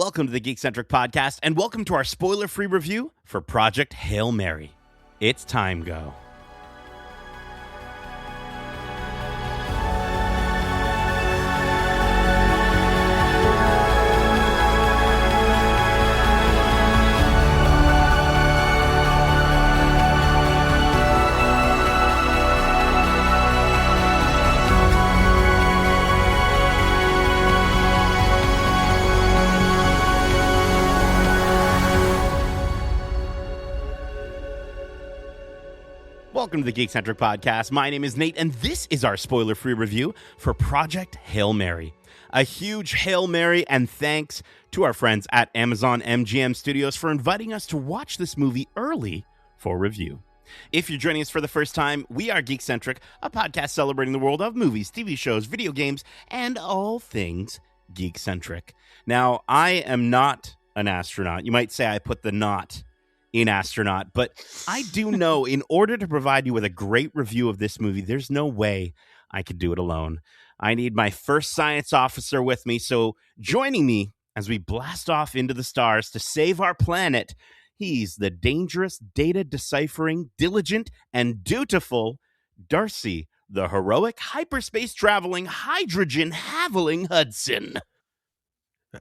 Welcome to the Geekcentric podcast, and welcome to our spoiler-free review for Project Hail Mary. It's time go. Welcome to the Geekcentric podcast. My name is Nate, and this is our spoiler-free review for Project Hail Mary. A huge Hail Mary, and thanks to our friends at Amazon MGM Studios for inviting us to watch this movie early for review. If you're joining us for the first time, we are Geekcentric, a podcast celebrating the world of movies, TV shows, video games, and all things Geekcentric. Now, I am not an astronaut. You might say I put the "not" in astronaut, but I do know in order to provide you with a great review of this movie, there's no way I could do it alone. I need my first science officer with me, so joining me as we blast off into the stars to save our planet, he's the dangerous, data-deciphering, diligent, and dutiful Darcy, the heroic, hyperspace-traveling, hydrogen-haveling Hudson.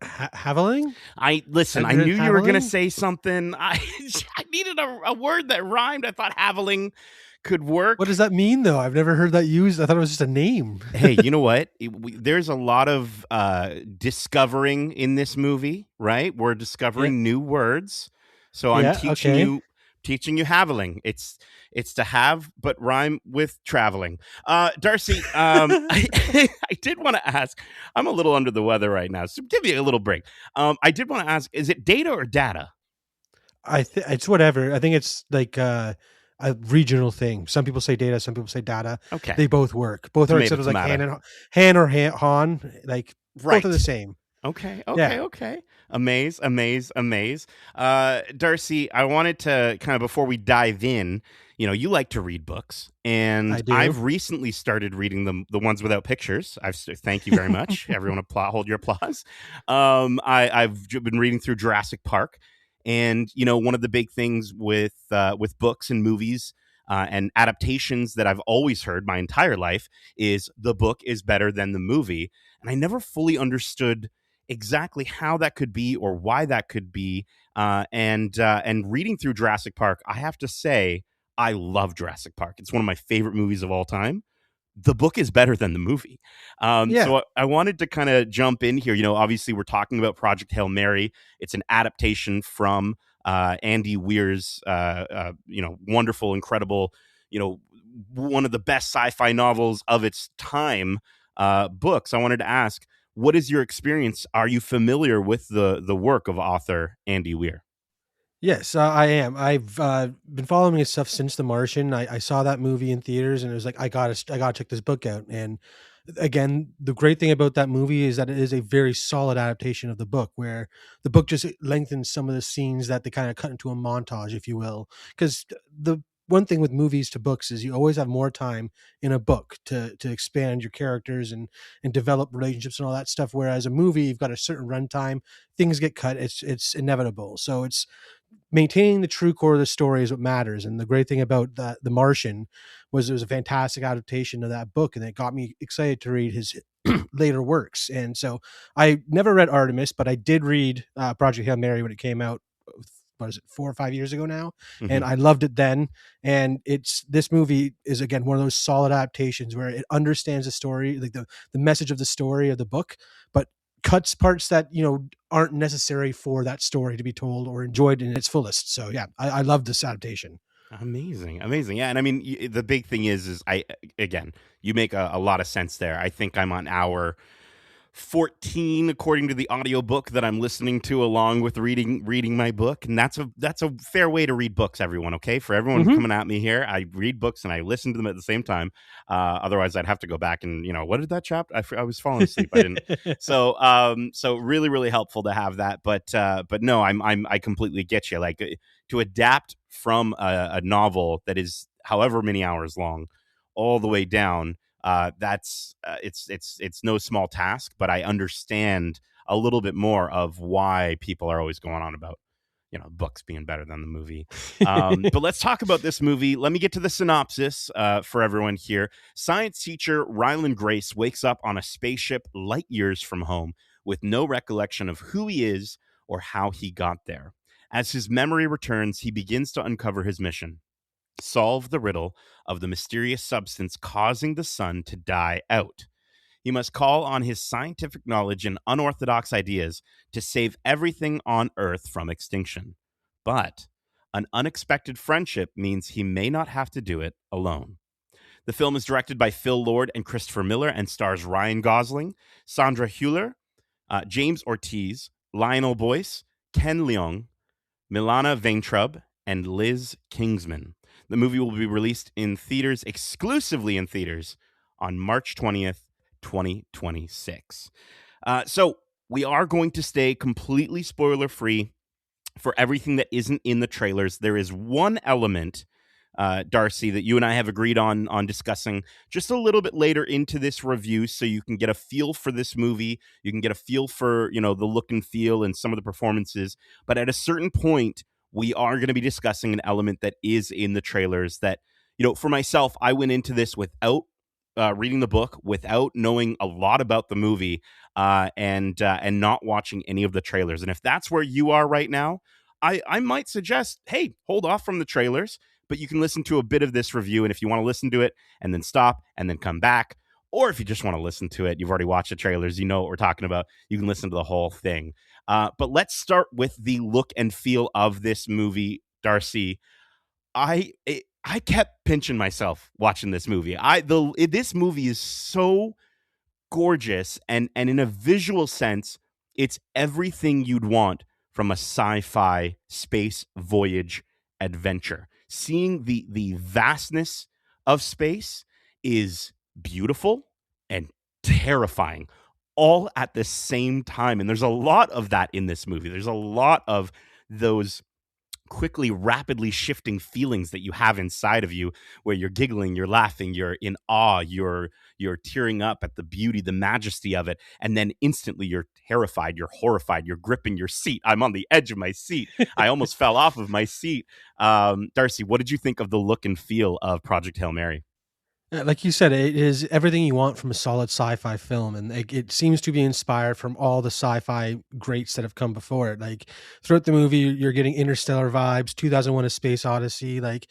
Haveling? I knew you were going to say something. I needed a word that rhymed. I thought haveling could work. What does that mean, though? I've never heard that used. I thought it was just a name. Hey, you know what? There's a lot of discovering in this movie, right? We're discovering new words. So I'm teaching you haveling. It's to have, but rhyme with traveling. Darcy, I did want to ask, I'm a little under the weather right now, so give me a little break. I did want to ask, is it data or data? It's whatever. I think it's like a regional thing. Some people say data, some people say data. Okay. They both work. Both are sort of like Han or Han, like both are the same. Okay. Amaze. Darcy, I wanted to kind of, before we dive in, you like to read books, and I've recently started reading the ones without pictures. Thank you very much. Everyone hold your applause. I've been reading through Jurassic Park, and one of the big things with books and movies and adaptations that I've always heard my entire life is the book is better than the movie, and I never fully understood exactly how that could be or why that could be. And reading through Jurassic Park, I have to say, I love Jurassic Park. It's one of my favorite movies of all time. The book is better than the movie. So I wanted to kind of jump in here. Obviously we're talking about Project Hail Mary. It's an adaptation from Andy Weir's, wonderful, incredible, one of the best sci-fi novels of its time books. I wanted to ask, what is your experience? Are you familiar with the work of author Andy Weir? Yes, I am. I've been following his stuff since The Martian. I saw that movie in theaters, and it was like, I gotta check this book out. And again, the great thing about that movie is that it is a very solid adaptation of the book, where the book just lengthens some of the scenes that they kind of cut into a montage, if you will. Because the one thing with movies to books is you always have more time in a book to expand your characters and develop relationships and all that stuff. Whereas a movie, you've got a certain runtime, things get cut. It's inevitable. So it's maintaining the true core of the story is what matters. And the great thing about The Martian was it was a fantastic adaptation of that book, and it got me excited to read his later works. And so I never read Artemis, but I did read Project Hail Mary when it came out. What is it, 4 or 5 years ago now? Mm-hmm. And I loved it then. And this movie is, again, one of those solid adaptations where it understands the story, like the message of the story of the book, but cuts parts that, aren't necessary for that story to be told or enjoyed in its fullest. So yeah, I love this adaptation. Amazing. Yeah. And I mean, the big thing is you make a lot of sense there. I think I'm on hour 14 according to the audiobook that I'm listening to along with reading my book, and that's a fair way to read books, everyone. Okay, for everyone coming at me here, I read books and I listen to them at the same time. Otherwise I'd have to go back and what did that chapter, I was falling asleep. I didn't. So really, really helpful to have that, but no, I completely get you. Like, to adapt from a novel that is however many hours long all the way down, it's no small task, but I understand a little bit more of why people are always going on about, books being better than the movie. But let's talk about this movie. Let me get to the synopsis for everyone here. Science teacher Ryland Grace wakes up on a spaceship light years from home with no recollection of who he is or how he got there. As his memory returns, he begins to uncover his mission: solve the riddle of the mysterious substance causing the sun to die out. He must call on his scientific knowledge and unorthodox ideas to save everything on Earth from extinction. But an unexpected friendship means he may not have to do it alone. The film is directed by Phil Lord and Christopher Miller and stars Ryan Gosling, Sandra Hüller, James Ortiz, Lionel Boyce, Ken Leung, Milana Vaintrub, and Liz Kingsman. The movie will be released in theaters, exclusively in theaters, on March 20th, 2026. So we are going to stay completely spoiler-free for everything that isn't in the trailers. There is one element, Darcy, that you and I have agreed on discussing just a little bit later into this review, so you can get a feel for this movie. You can get a feel for, the look and feel and some of the performances. But at a certain point, we are going to be discussing an element that is in the trailers that, for myself, I went into this without reading the book, without knowing a lot about the movie, and not watching any of the trailers. And if that's where you are right now, I might suggest, hey, hold off from the trailers, but you can listen to a bit of this review. And if you want to listen to it and then stop and then come back, or if you just want to listen to it, you've already watched the trailers, you know what we're talking about, you can listen to the whole thing. But let's start with the look and feel of this movie, Darcy. I kept pinching myself watching this movie. This movie is so gorgeous, and in a visual sense, it's everything you'd want from a sci-fi space voyage adventure. Seeing the vastness of space is beautiful and terrifying all at the same time. And there's a lot of that in this movie. There's a lot of those quickly, rapidly shifting feelings that you have inside of you, where you're giggling, you're laughing, you're in awe, you're tearing up at the beauty, the majesty of it, and then instantly you're terrified, you're horrified, you're gripping your seat. I'm on the edge of my seat. I almost fell off of my seat. Darcy, what did you think of the look and feel of Project Hail Mary? Like you said, it is everything you want from a solid sci-fi film, and it seems to be inspired from all the sci-fi greats that have come before it. Like throughout the movie, you're getting Interstellar vibes, 2001: A Space Odyssey, like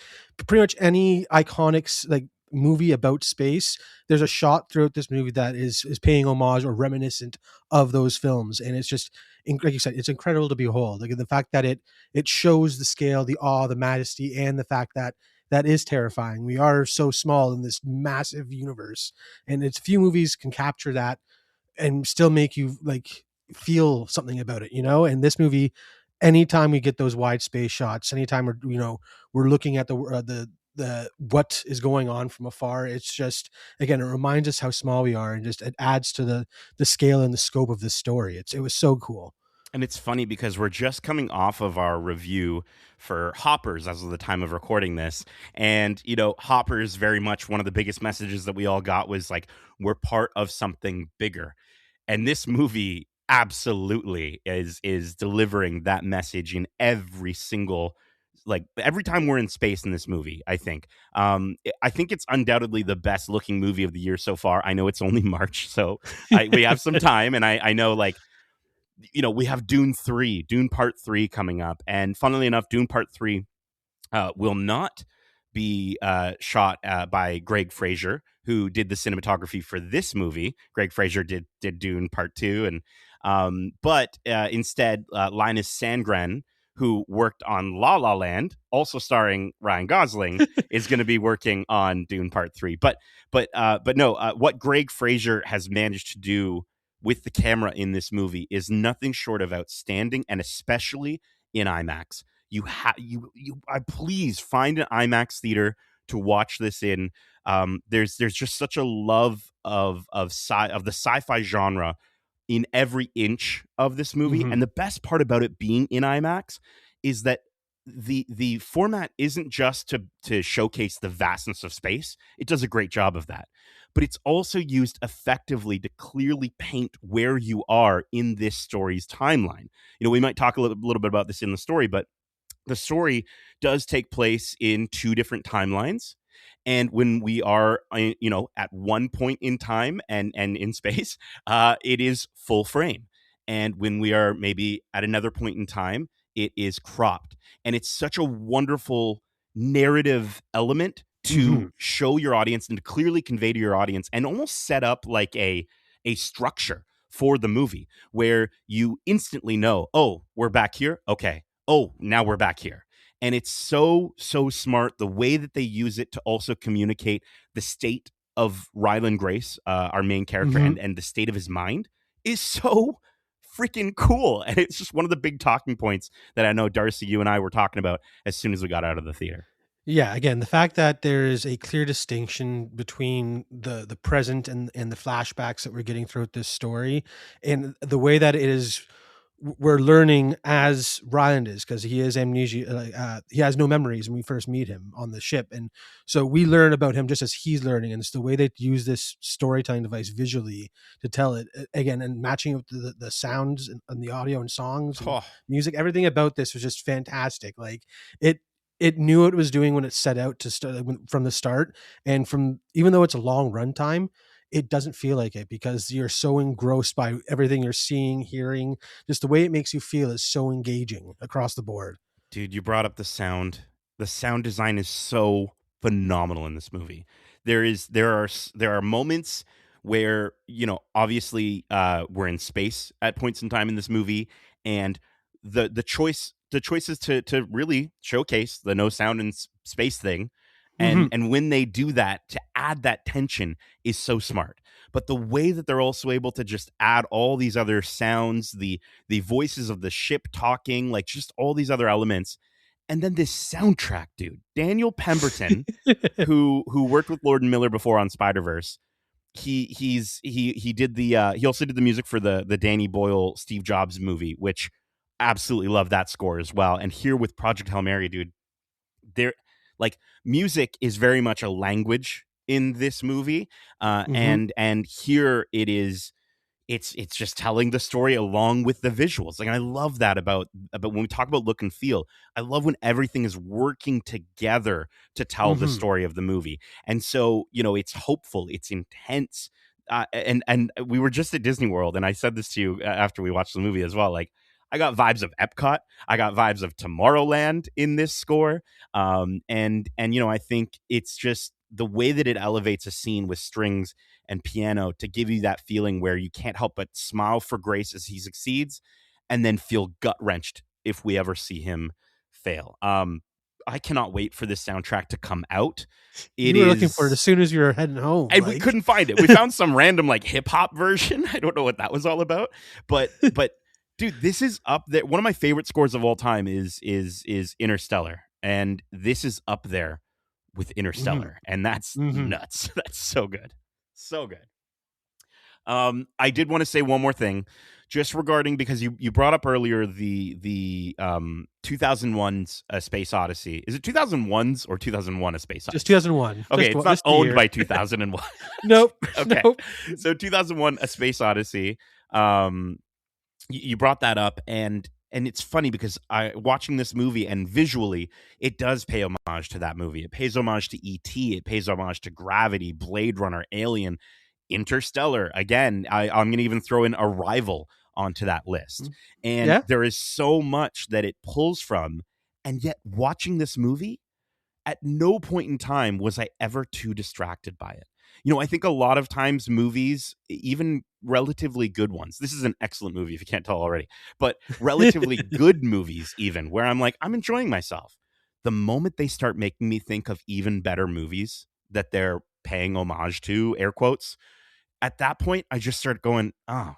pretty much any iconic like movie about space. There's a shot throughout this movie that is paying homage or reminiscent of those films, and it's just like you said, it's incredible to behold. Like the fact that it shows the scale, the awe, the majesty, and the fact that is terrifying. We are so small in this massive universe, and it's few movies can capture that and still make you like feel something about it, And this movie, anytime we get those wide space shots, anytime we're looking at the what is going on from afar, it's just, again, it reminds us how small we are, and just it adds to the scale and the scope of this story. It was so cool. And it's funny because we're just coming off of our review for Hoppers as of the time of recording this. And, Hoppers, very much one of the biggest messages that we all got was like, we're part of something bigger. And this movie absolutely is delivering that message in every single, like every time we're in space in this movie. I think it's undoubtedly the best looking movie of the year so far. I know it's only March, so we have some time, and I know, like, we have Dune Part 3 coming up. And funnily enough, Dune Part 3 will not be shot by Greg Fraser, who did the cinematography for this movie. Greg Fraser did Dune Part 2. But instead, Linus Sandgren, who worked on La La Land, also starring Ryan Gosling, is going to be working on Dune Part 3. But no, what Greg Fraser has managed to do with the camera in this movie is nothing short of outstanding, and especially in IMAX. I please find an IMAX theater to watch this in. There's just such a love of the sci-fi genre in every inch of this movie. Mm-hmm. And the best part about it being in IMAX is that the format isn't just to showcase the vastness of space. It does a great job of that, but it's also used effectively to clearly paint where you are in this story's timeline. We might talk a little bit about this in the story, but the story does take place in two different timelines. And when we are, at one point in time and in space, it is full frame. And when we are maybe at another point in time, it is cropped. And it's such a wonderful narrative element to show your audience and to clearly convey to your audience and almost set up like a structure for the movie where you instantly know, oh, we're back here. Okay. Oh, now we're back here. And it's so smart the way that they use it to also communicate the state of Ryland Grace, our main character, and the state of his mind is so freaking cool. And it's just one of the big talking points that I know, Darcy, you and I were talking about as soon as we got out of the theater. Yeah, again, the fact that there is a clear distinction between the present and the flashbacks that we're getting throughout this story, and the way that it is, we're learning as Ryland is, because he is amnesia. He has no memories when we first meet him on the ship, and so we learn about him just as he's learning. And it's the way they use this storytelling device visually to tell it again, and matching up the sounds and the audio and songs and music. Everything about this was just fantastic. Like it knew what it was doing when it set out to start from the start, and from, even though it's a long runtime, it doesn't feel like it because you're so engrossed by everything you're seeing, hearing. Just the way it makes you feel is so engaging across the board. Dude, you brought up the sound. The sound design is so phenomenal in this movie. There are moments where, obviously we're in space at points in time in this movie, and the choices to really showcase the no sound in space thing, and when they do that, to add that tension is so smart. But the way that they're also able to just add all these other sounds, the voices of the ship talking, like just all these other elements, and then this soundtrack, dude. Daniel Pemberton, who worked with Lord and Miller before on Spider-Verse, he did he also did the music for the Danny Boyle Steve Jobs movie, which absolutely love that score as well. And here with Project Hail Mary, dude, there, like, music is very much a language in this movie, and here it is. It's just telling the story along with the visuals. Like, I love that about when we talk about look and feel. I love when everything is working together to tell the story of the movie. And so, it's hopeful, it's intense. And we were just at Disney World, and I said this to you after we watched the movie as well. Like, I got vibes of Epcot. I got vibes of Tomorrowland in this score. And I think it's just the way that it elevates a scene with strings and piano to give you that feeling where you can't help but smile for Grace as he succeeds, and then feel gut wrenched if we ever see him fail. I cannot wait for this soundtrack to come out. You were looking for it as soon as you were heading home, and we couldn't find it. We found some random like hip hop version. I don't know what that was all about, but dude, this is up there. One of my favorite scores of all time is Interstellar, and this is up there with Interstellar, and that's nuts. That's so good. So good. I did want to say one more thing, just regarding, because you brought up earlier the 2001's A Space Odyssey. Is it 2001's or 2001 A Space Odyssey? Just 2001. Okay, it's not owned by 2001. Nope. Okay. Nope. So 2001 A Space Odyssey. You brought that up, and it's funny because watching this movie, and visually it does pay homage to that movie. It pays homage to E.T. It pays homage to Gravity, Blade Runner, Alien, Interstellar. Again, I'm going to even throw in Arrival onto that list. And there is so much that it pulls from, and yet watching this movie, at no point in time was I ever too distracted by it. I think a lot of times movies, even relatively good ones, this is an excellent movie if you can't tell already, but relatively good movies, even where I'm like, I'm enjoying myself. The moment they start making me think of even better movies that they're paying homage to, air quotes, at that point, I just start going, oh,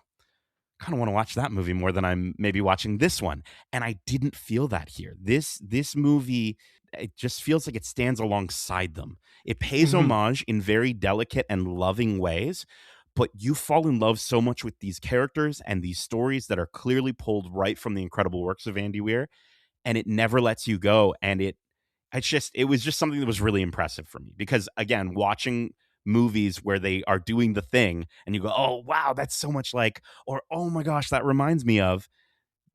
kind of want to watch that movie more than I'm maybe watching this one. And I didn't feel that here. This movie, it just feels like it stands alongside them. It pays homage in very delicate and loving ways, but you fall in love so much with these characters and these stories that are clearly pulled right from the incredible works of Andy Weir. and it never lets you go. And it was just something that was really impressive for me, because again, watching movies where they are doing the thing and you go, oh wow, that's so much like, or oh my gosh, that reminds me of,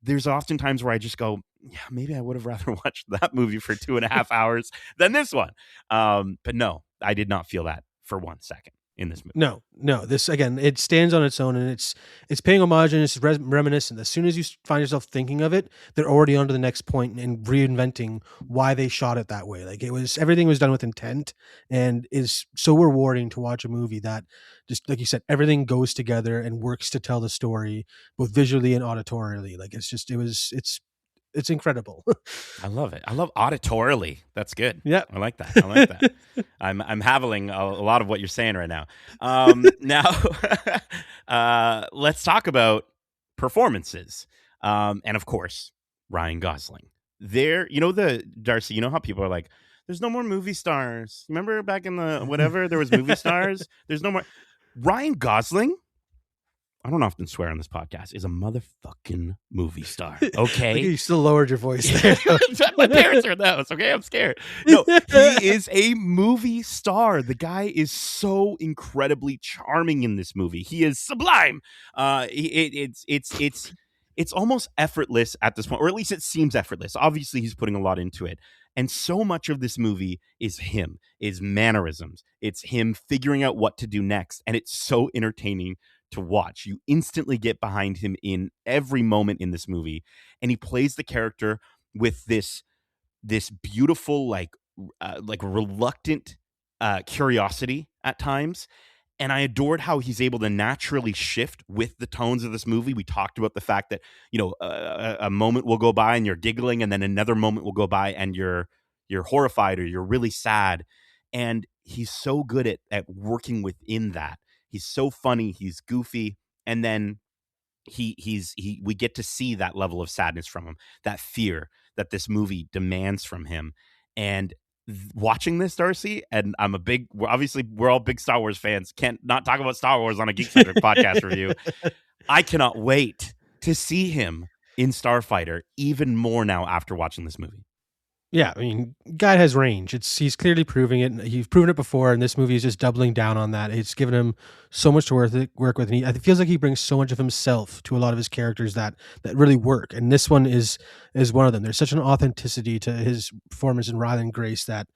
there's often times where I just go, yeah, maybe I would have rather watched that movie for 2.5 hours than this one. But no, I did not feel that for 1 second in this movie. No. This, again, it stands on its own, and it's paying homage, and it's reminiscent. As soon as you find yourself thinking of it, they're already on to the next point and reinventing why they shot it that way. Like, everything was done with intent, and is so rewarding to watch a movie that, just like you said, everything goes together and works to tell the story both visually and auditorially. Like, it's incredible. I love it. I love auditorily. That's good. Yeah. I like that. I like that. I'm having a lot of what you're saying right now. Now, let's talk about performances. And of course, Ryan Gosling. There, Darcy, you know how people are like, there's no more movie stars. Remember back in the whatever, there was movie stars? There's no more. Ryan Gosling, I don't often swear on this podcast, is a motherfucking movie star. Okay. You still lowered your voice there. My parents heard those. Okay, I'm scared. No, he is a movie star. The guy is so incredibly charming in this movie. He is sublime. It's almost effortless at this point, or at least it seems effortless. Obviously, he's putting a lot into it. And so much of this movie is him, is mannerisms. It's him figuring out what to do next. And it's so entertaining to watch. You instantly get behind him in every moment in this movie, and he plays the character with this beautiful, like reluctant curiosity at times. And I adored how he's able to naturally shift with the tones of this movie. We talked about the fact that, a moment will go by and you're giggling, and then another moment will go by and you're horrified or you're really sad. And he's so good at working within that. He's so funny, he's goofy, and then we get to see that level of sadness from him, that fear that this movie demands from him. And watching this, Darcy, and we're all big Star Wars fans, can't not talk about Star Wars on a Geekcentric podcast review. I cannot wait to see him in Starfighter even more now after watching this movie. Yeah, I mean, guy has range. He's clearly proving it. He's proven it before, and this movie is just doubling down on that. It's given him so much to work with, and it feels like he brings so much of himself to a lot of his characters that really work. And this one is one of them. There's such an authenticity to his performance in Ryland Grace that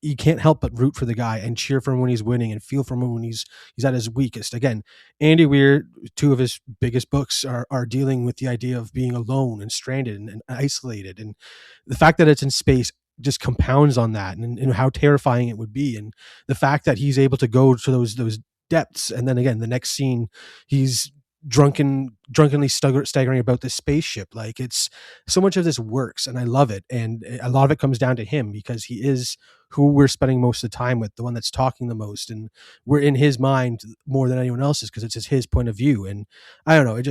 you can't help but root for the guy and cheer for him when he's winning and feel for him when he's at his weakest. Again, Andy Weir, two of his biggest books are dealing with the idea of being alone and stranded and isolated. And the fact that it's in space just compounds on that, and how terrifying it would be. And the fact that he's able to go to those depths. And then again, the next scene, he's drunkenly staggering about this spaceship. Like, it's so much of this works, and I love it. And a lot of it comes down to him, because he is who we're spending most of the time with, the one that's talking the most, and we're in his mind more than anyone else's, because it's just his point of view. And I don't know,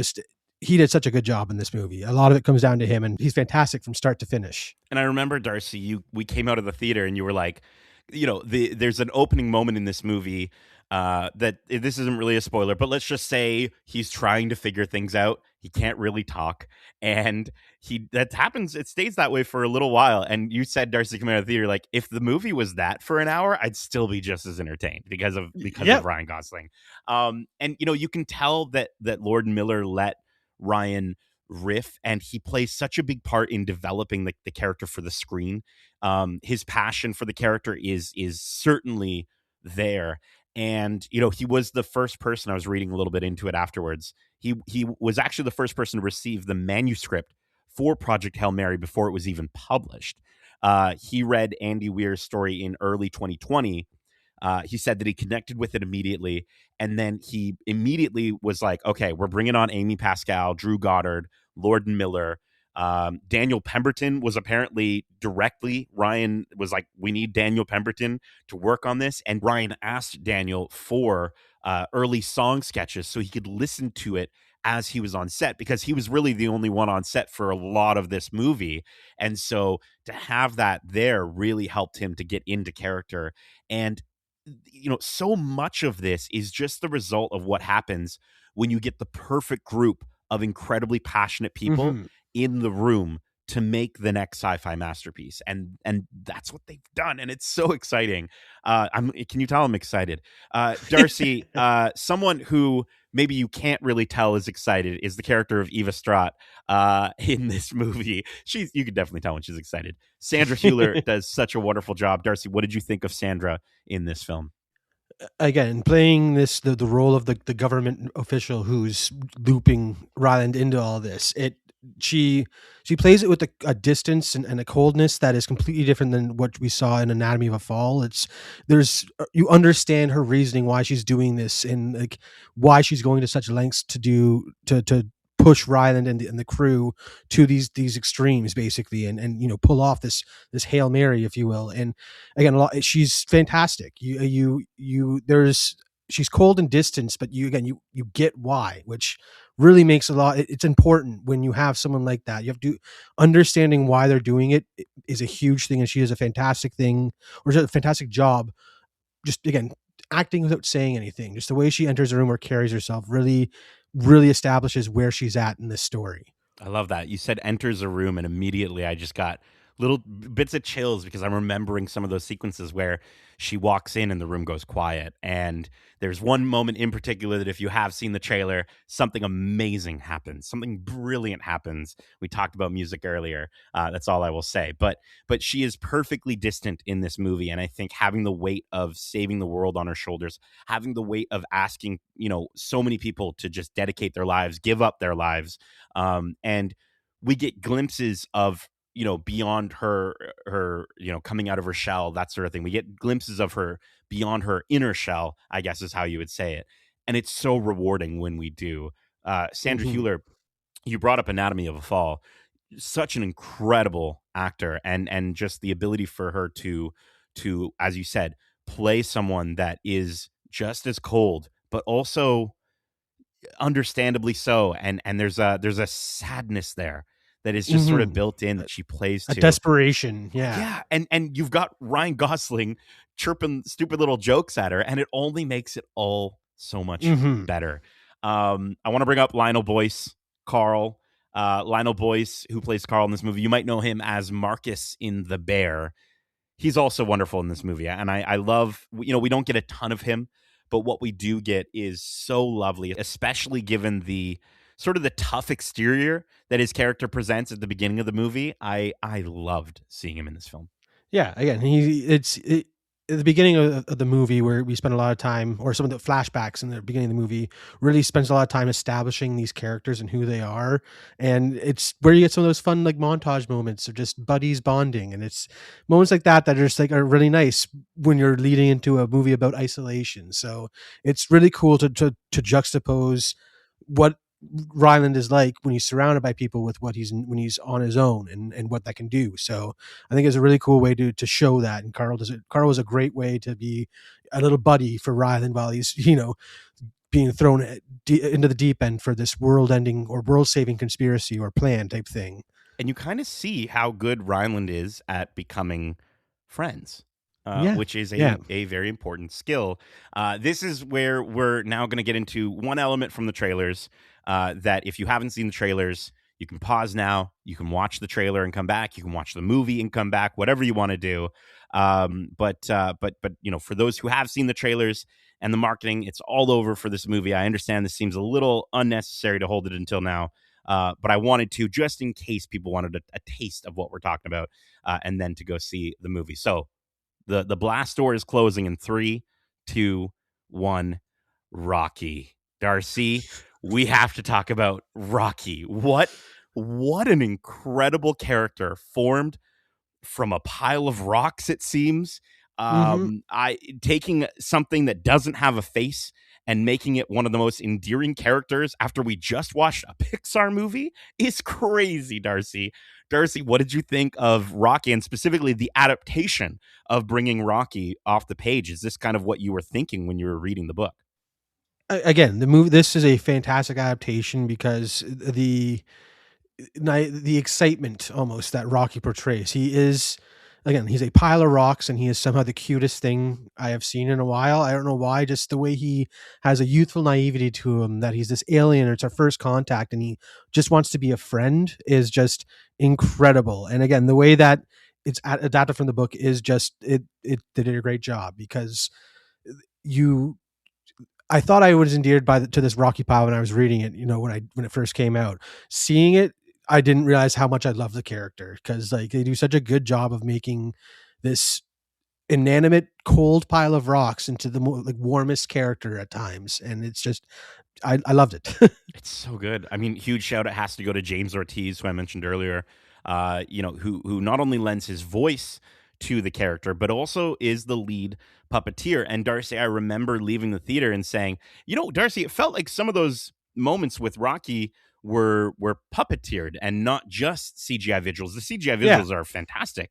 he did such a good job in this movie. A lot of it comes down to him, and he's fantastic from start to finish. And I remember, Darcy, we came out of the theater and you were like, there's an opening moment in this movie that this isn't really a spoiler, but let's just say he's trying to figure things out. He can't really talk, and that happens. It stays that way for a little while. And you said, Darcy, coming out of the theater, like, if the movie was that for an hour, I'd still be just as entertained because of Ryan Gosling. And you can tell that Lord Miller let Ryan riff, and he plays such a big part in developing the character for the screen. His passion for the character is certainly there. And he was the first person, I was reading a little bit into it afterwards, he was actually the first person to receive the manuscript for Project Hail Mary before it was even published. He read Andy Weir's story in early 2020. He said that he connected with it immediately, and then he immediately was like, okay, we're bringing on Amy Pascal, Drew Goddard, Lord Miller. Daniel Pemberton was apparently directly, Ryan was like, we need Daniel Pemberton to work on this. And Ryan asked Daniel for early song sketches so he could listen to it as he was on set, because he was really the only one on set for a lot of this movie. And so to have that there really helped him to get into character. And so much of this is just the result of what happens when you get the perfect group of incredibly passionate people in the room to make the next sci-fi masterpiece, and that's what they've done, and it's so exciting. Can you tell I'm excited? Darcy, someone who maybe you can't really tell is excited is the character of Eva Stratt in this movie. You can definitely tell when she's excited. Sandra Hüller does such a wonderful job. Darcy, what did you think of Sandra in this film? Again, playing the role of the government official who's looping Ryland into all this, she she plays it with a distance and a coldness that is completely different than what we saw in Anatomy of a Fall. There's you understand her reasoning why she's doing this, and like why she's going to such lengths to push Ryland and the crew to these extremes, basically, and pull off this Hail Mary, if you will. And again, she's fantastic. There's she's cold and distant, but you get why, which really makes a lot. It's important when you have someone like that. You have to understanding why they're doing it is a huge thing, and she does a fantastic thing, or a fantastic job. Just again, acting without saying anything. Just the way she enters a room or carries herself really establishes where she's at in this story. I love that. You said enters a room, and immediately I just got little bits of chills because I'm remembering some of those sequences where she walks in and the room goes quiet. And there's one moment in particular that if you have seen the trailer, something amazing happens. Something brilliant happens. We talked about music earlier. That's all I will say. But she is perfectly distant in this movie. And I think having the weight of saving the world on her shoulders, having the weight of asking, so many people to just dedicate their lives, give up their lives. And we get glimpses of beyond her coming out of her shell, that sort of thing. We get glimpses of her beyond her inner shell, I guess is how you would say it, and it's so rewarding when we do. Sandra Hüller, you brought up Anatomy of a Fall, such an incredible actor, and just the ability for her to as you said, play someone that is just as cold but also understandably so, and there's a sadness there that is just sort of built in that she plays a to. desperation. Yeah, and you've got Ryan Gosling chirping stupid little jokes at her, and it only makes it all so much better. I want to bring up Lionel Boyce, Carl. Lionel Boyce, who plays Carl in this movie, you might know him as Marcus in The Bear. He's also wonderful in this movie, and I love, we don't get a ton of him, but what we do get is so lovely, especially given the sort of the tough exterior that his character presents at the beginning of the movie. I loved seeing him in this film. Yeah, again, at the beginning of the movie, where we spend a lot of time, or some of the flashbacks in the beginning of the movie really spends a lot of time establishing these characters and who they are. And it's where you get some of those fun, like, montage moments of just buddies bonding. And it's moments like that are just like are really nice when you're leading into a movie about isolation. So it's really cool to juxtapose what Ryland is like when he's surrounded by people with when he's on his own, and what that can do. So I think it's a really cool way to show that. And Carl does it. Carl is a great way to be a little buddy for Ryland while he's, being thrown into the deep end for this world ending or world saving conspiracy or plan type thing. And you kind of see how good Ryland is at becoming friends. Which is a very important skill. This is where we're now going to get into one element from the trailers that if you haven't seen the trailers, you can pause now. You can watch the trailer and come back. You can watch the movie and come back, whatever you want to do. But for those who have seen the trailers and the marketing, it's all over for this movie. I understand this seems a little unnecessary to hold it until now. But I wanted to, just in case people wanted a taste of what we're talking about, and then to go see the movie. So the blast door is closing in 3, 2, 1. Rocky. Darcy, we have to talk about Rocky. What an incredible character, formed from a pile of rocks, it seems. I taking something that doesn't have a face and making it one of the most endearing characters after we just watched a Pixar movie is crazy, Darcy. Darcy, what did you think of Rocky, and specifically the adaptation of bringing Rocky off the page? Is this kind of what you were thinking when you were reading the book? Again, the movie. This is a fantastic adaptation because the excitement almost that Rocky portrays. He is again, he's a pile of rocks, and he is somehow the cutest thing I have seen in a while. I don't know why, just the way he has a youthful naivety to him, that he's this alien, or it's our first contact, and he just wants to be a friend, is just incredible. And again, the way that it's adapted from the book is just it did a great job, because you I thought I was endeared to this Rocky Pile when I was reading it. When it first came out, seeing it, I didn't realize how much I love the character, because like they do such a good job of making this inanimate, cold pile of rocks into the like warmest character at times, and it's just I loved it. It's so good. I mean, huge shout out has to go to James Ortiz, who I mentioned earlier. Who not only lends his voice to the character, but also is the lead puppeteer. And Darcy, I remember leaving the theater and saying, Darcy, it felt like some of those moments with Rocky were puppeteered and not just CGI visuals. The CGI Yeah. visuals are fantastic,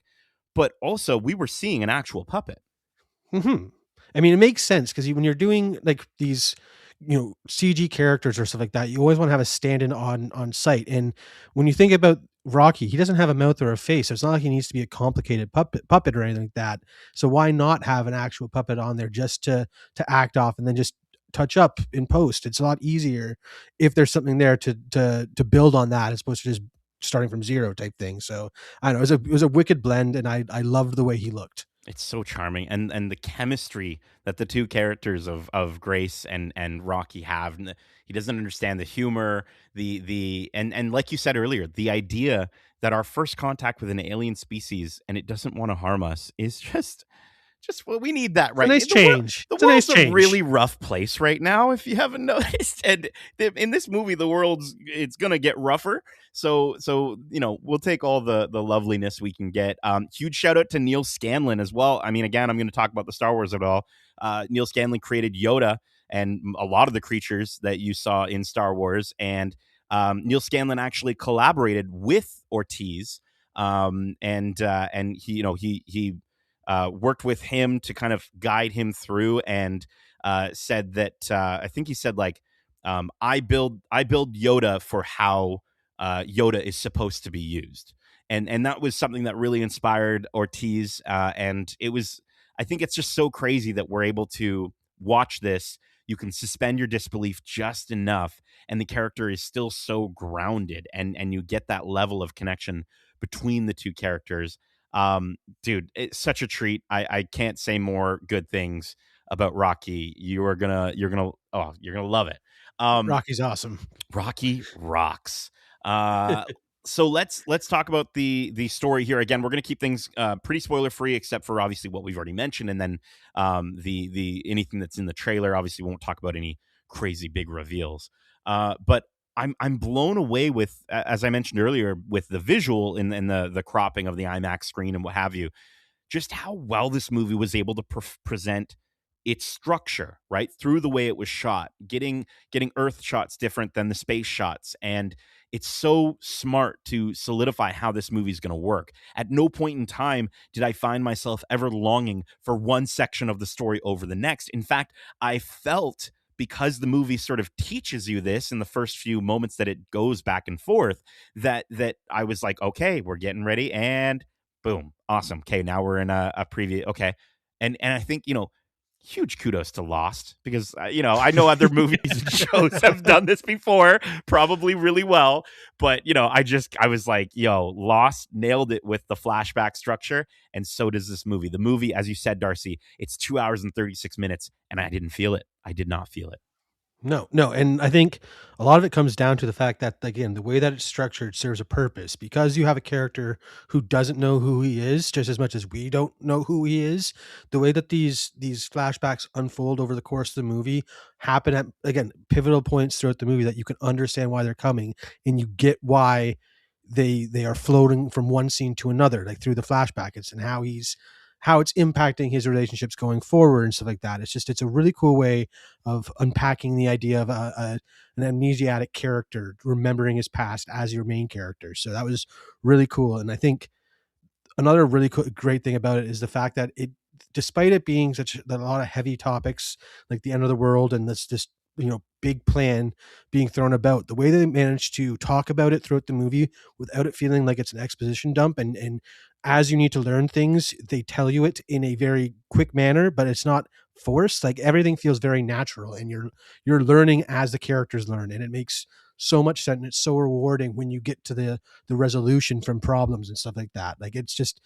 but also we were seeing an actual puppet. Mm-hmm. I mean, it makes sense, because when you're doing like these, CG characters or stuff like that, you always want to have a stand-in on site. And when you think about Rocky, he doesn't have a mouth or a face, so it's not like he needs to be a complicated puppet or anything like that. So why not have an actual puppet on there just to act off, and then just touch up in post? It's a lot easier if there's something there to build on that, as opposed to just starting from zero type thing. So I don't know, it was a wicked blend, and I loved the way he looked. It's so charming, and the chemistry that the two characters of Grace and Rocky have. He doesn't understand the humor, and like you said earlier, the idea that our first contact with an alien species and it doesn't want to harm us is just well, we need that, It's a right? nice change. The It's a nice world's a change. really rough place right now, if you haven't noticed. And in this movie, it's gonna get rougher. So we'll take all the loveliness we can get. Huge shout out to Neil Scanlon as well. I mean, again, I'm going to talk about the Star Wars of it all. Neil Scanlon created Yoda and a lot of the creatures that you saw in Star Wars, and Neil Scanlon actually collaborated with Ortiz, and he worked with him to kind of guide him through, and said that I think he said like I build Yoda for how Yoda is supposed to be used, and that was something that really inspired Ortiz, and it was, I think it's just so crazy that we're able to watch this. You can suspend your disbelief just enough, and the character is still so grounded, and you get that level of connection between the two characters. Dude, it's such a treat. I can't say more good things about Rocky. You're gonna love it. Rocky's awesome. Rocky rocks. So let's talk about the story here. Again, we're going to keep things pretty spoiler free, except for obviously what we've already mentioned, and then the anything that's in the trailer. Obviously, we won't talk about any crazy big reveals. But I'm blown away with, as I mentioned earlier, with the visual and the cropping of the IMAX screen and what have you, just how well this movie was able to present its structure, right, through the way it was shot, getting Earth shots different than the space shots, and it's so smart to solidify how this movie is going to work. At no point in time did I find myself ever longing for one section of the story over the next. In fact, I felt, because the movie sort of teaches you this in the first few moments that it goes back and forth, that I was like, okay, we're getting ready, and boom, awesome. Okay, now we're in a preview. Okay, and I think huge kudos to Lost, because I know other movies and shows have done this before, probably really well, but I was like, Lost nailed it with the flashback structure, and so does this movie. The movie, as you said, Darcy, it's 2 hours and 36 minutes, and I didn't feel it. I did not feel it. No, and I think a lot of it comes down to the fact that, again, the way that it's structured serves a purpose, because you have a character who doesn't know who he is just as much as we don't know who he is. The way that these flashbacks unfold over the course of the movie happen at, again, pivotal points throughout the movie, that you can understand why they're coming, and you get why they are floating from one scene to another, like through the flashback. And how it's impacting his relationships going forward and stuff like that. It's a really cool way of unpacking the idea of an amnesiac character remembering his past as your main character. So that was really cool. And I think another really great thing about it is the fact that despite it being a lot of heavy topics, like the end of the world and this big plan being thrown about, the way they managed to talk about it throughout the movie without it feeling like it's an exposition dump, and as you need to learn things, they tell you it in a very quick manner, but it's not forced. Like everything feels very natural, and you're learning as the characters learn, and it makes so much sense. And it's so rewarding when you get to the resolution from problems and stuff like that. Like it's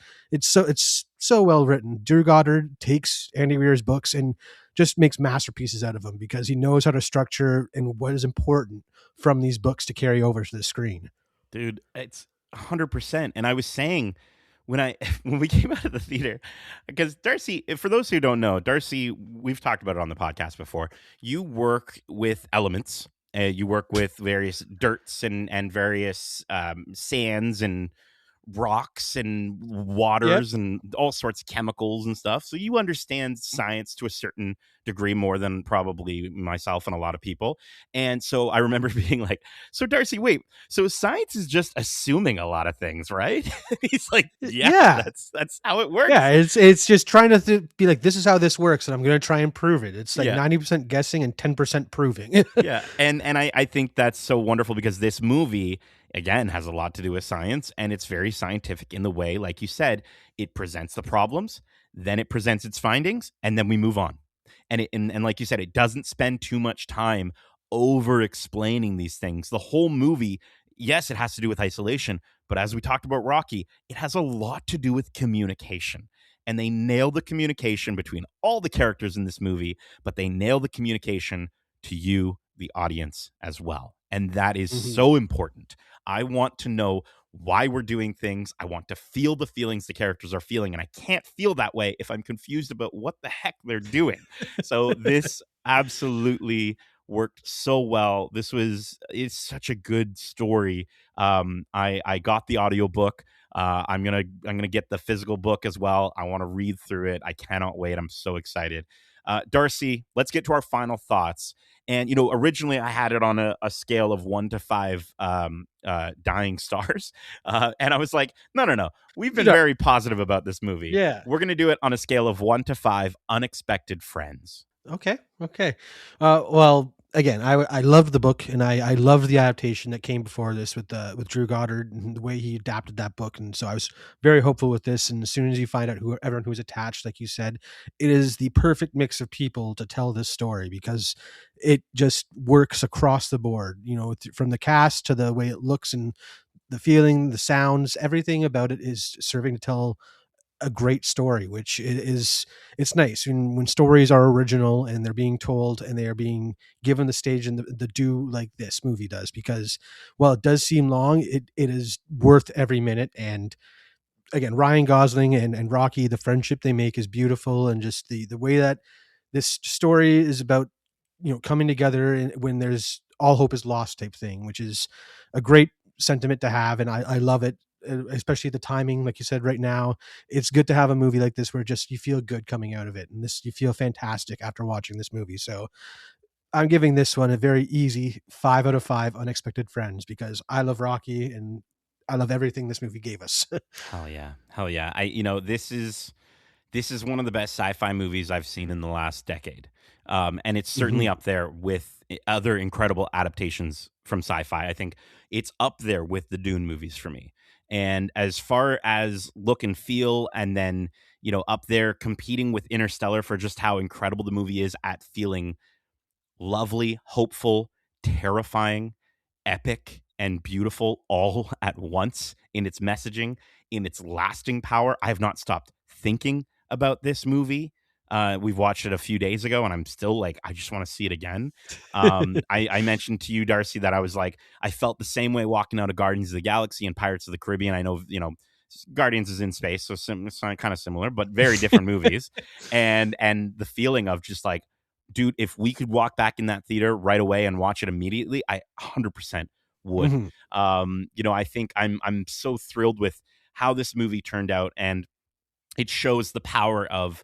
so well written. Drew Goddard takes Andy Weir's books and just makes masterpieces out of them because he knows how to structure and what is important from these books to carry over to the screen. Dude, it's 100%. And I was saying when I when we came out of the theater, because Darcy, for those who don't know, Darcy, we've talked about it on the podcast before. You work with elements. You work with various dirts and various sands and rocks and Yep. waters and all sorts of chemicals and stuff. So you understand science to a certain degree more than probably myself and a lot of people. And so I remember being like, so Darcy, wait, so science is just assuming a lot of things, right? He's like, yeah, Yeah. that's how it Yeah, works. it's just trying to be like, this is how this works, and I'm going to try and prove it. It's like Yeah. 90% guessing and 10% proving. Yeah, and I think that's so wonderful because this movie again has a lot to do with science, and it's very scientific in the way, like you said, it presents the problems, then it presents its findings, and then we move on. And like you said, it doesn't spend too much time over explaining these things. The whole movie, yes, it has to do with isolation, but as we talked about Rocky, it has a lot to do with communication. And they nail the communication between all the characters in this movie, but they nail the communication to you, the audience, as well. And that is Mhm. so important. I want to know why we're doing things. I want to feel the feelings the characters are feeling. And I can't feel that way if I'm confused about what the heck they're doing. So this absolutely worked so well. It's such a good story. I got the audiobook. I'm gonna get the physical book as well. I want to read through it. I cannot wait. I'm so excited. Darcy, let's get to our final thoughts. And originally I had it on a scale of 1 to 5 dying stars, and I was like, no, no, no. We've been Yeah. very positive about this movie. Yeah. We're gonna do it on a scale of 1 to 5 unexpected friends. Okay. Okay. Well, again, I loved the book, and I loved the adaptation that came before this with Drew Goddard and the way he adapted that book, and so I was very hopeful with this. And as soon as you find out who everyone who's attached, like you said, it is the perfect mix of people to tell this story because it just works across the board. From the cast to the way it looks and the feeling, the sounds, everything about it is serving to tell a great story, which it's nice when stories are original and they're being told and they are being given the stage and the due like this movie does, because while it does seem long, it is worth every minute. And again, Ryan Gosling and Rocky, the friendship they make is beautiful, and just the way that this story is about coming together when there's all hope is lost type thing, which is a great sentiment to have, and I love it. Especially the timing, like you said, right now, it's good to have a movie like this where just you feel good coming out of it, and this you feel fantastic after watching this movie. So I'm giving this one a very easy 5 out of 5 unexpected friends because I love Rocky and I love everything this movie gave us. Hell yeah, hell yeah. This is one of the best sci-fi movies I've seen in the last decade. And it's certainly Mhm. up there with other incredible adaptations from sci-fi. I think it's up there with the Dune movies for me. And as far as look and feel, and then, up there competing with Interstellar for just how incredible the movie is at feeling lovely, hopeful, terrifying, epic, and beautiful all at once in its messaging, in its lasting power. I have not stopped thinking about this movie. We've watched it a few days ago, and I'm still like, I just want to see it again. I mentioned to you, Darcy, that I was like, I felt the same way walking out of Guardians of the Galaxy and Pirates of the Caribbean. I know, Guardians is in space, so it's kind of similar, but very different movies. And the feeling of just like, dude, if we could walk back in that theater right away and watch it immediately, I 100% would. Mhm. I think I'm so thrilled with how this movie turned out, and it shows the power of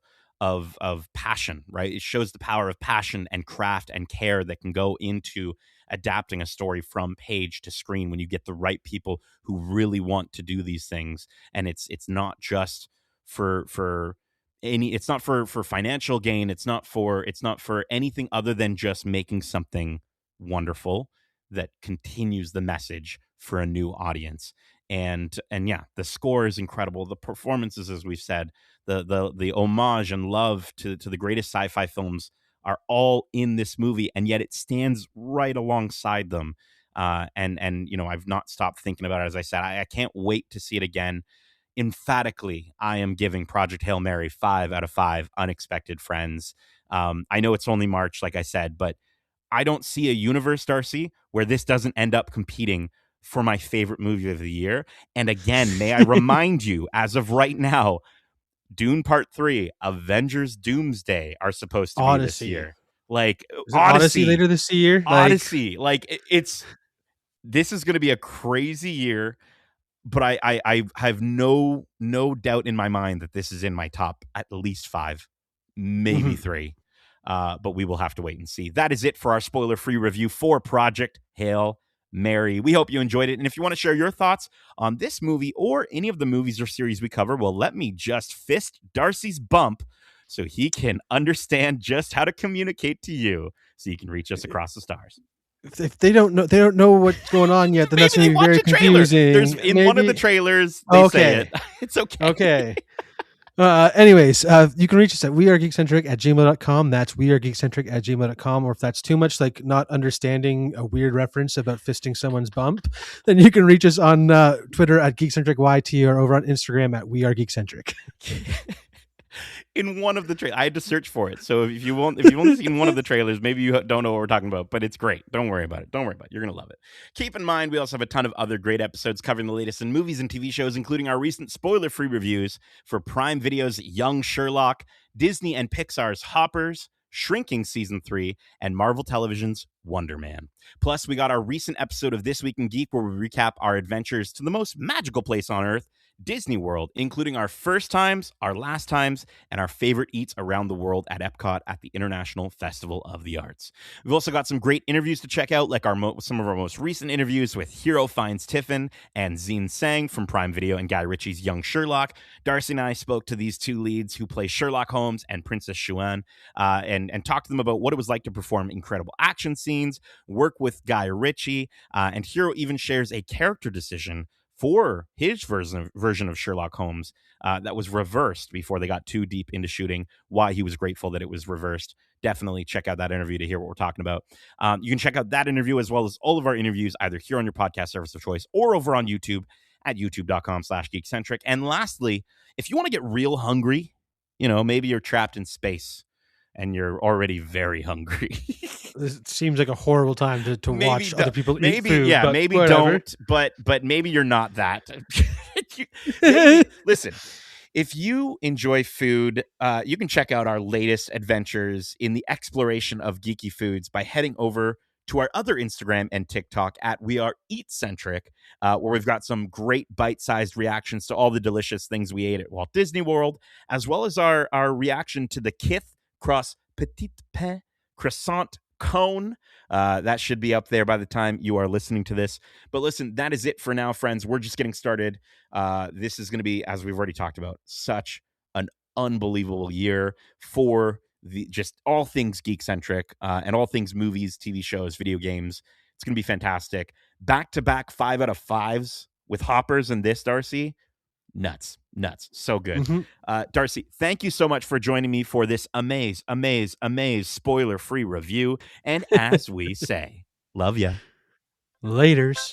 passion, right? It shows the power of passion and craft and care that can go into adapting a story from page to screen when you get the right people who really want to do these things. And it's not just for it's not for financial gain. It's not for anything other than just making something wonderful that continues the message for a new audience. And yeah, the score is incredible. The performances, as we've said, the homage and love to the greatest sci-fi films are all in this movie, and yet it stands right alongside them. And you know, I've not stopped thinking about it. As I said, I can't wait to see it again. Emphatically, I am giving Project Hail Mary 5 out of 5 unexpected friends. I know it's only March, like I said, but I don't see a universe, Darcy, where this doesn't end up competing for my favorite movie of the year. And again, may I remind you, as of right now, Dune Part 3, Avengers Doomsday are supposed to be this Odyssey. year. Like, Is it Odyssey later this year? Odyssey. Like it's this is going to be a crazy year, but I have no doubt in my mind that this is in my top at least 5, maybe 3. But we will have to wait and see. That is it for our spoiler-free review for Project Hail Mary. We hope you enjoyed it. And if you want to share your thoughts on this movie or any of the movies or series we cover, well, let me just fist Darcy's bump so he can understand just how to communicate to you, so you can reach us across the stars. If they don't know what's going on yet, then that's going to be very confusing. There's in one of the trailers, they say it. It's okay. Okay. Anyways, you can reach us at wearegeekcentric@gmail.com. That's wearegeekcentric@gmail.com. Or if that's too much, like not understanding a weird reference about fisting someone's bump, then you can reach us on Twitter at geekcentricyt or over on Instagram at wearegeekcentric. In one of the trailers, I had to search for it. So if you've only seen one of the trailers, maybe you don't know what we're talking about, but it's great. Don't worry about it. You're going to love it. Keep in mind, we also have a ton of other great episodes covering the latest in movies and TV shows, including our recent spoiler-free reviews for Prime Video's Young Sherlock, Disney and Pixar's Hoppers, Shrinking Season 3, and Marvel Television's Wonder Man. Plus, we got our recent episode of This Week in Geek, where we recap our adventures to the most magical place on Earth, Disney World, including our first times, our last times, and our favorite eats around the world at Epcot at the International Festival of the Arts. We've also got some great interviews to check out, like some of our most recent interviews with Hero Finds Tiffin and Zine Sang from Prime Video and Guy Ritchie's Young Sherlock. Darcy and I spoke to these two leads who play Sherlock Holmes and Princess Xuan, and talked to them about what it was like to perform incredible action scenes, work with Guy Ritchie, and Hero even shares a character decision for his version of Sherlock Holmes that was reversed before they got too deep into shooting, why he was grateful that it was reversed. Definitely check out that interview to hear what we're talking about. You can check out that interview as well as all of our interviews either here on your podcast service of choice or over on YouTube at youtube.com/geekcentric. And lastly, if you want to get real hungry, maybe you're trapped in space and you're already very hungry. This seems like a horrible time to watch other people eat food. Yeah, but maybe whatever. don't, but maybe you're not that. Listen, if you enjoy food, you can check out our latest adventures in the exploration of geeky foods by heading over to our other Instagram and TikTok at We Are Eatcentric, where we've got some great bite-sized reactions to all the delicious things we ate at Walt Disney World, as well as our reaction to the Kith Cross Petit Pain Croissant Cone. That should be up there by the time you are listening to this. But listen, that is it for now, friends. We're just getting started. This is going to be, as we've already talked about, such an unbelievable year for just all things geek-centric and all things movies, TV shows, video games. It's going to be fantastic. Back-to-back 5 out of 5s with Hoppers and this, Darcy. Nuts. So good. Darcy, thank you so much for joining me for this amaze spoiler-free review. And as we say, love ya. Laters.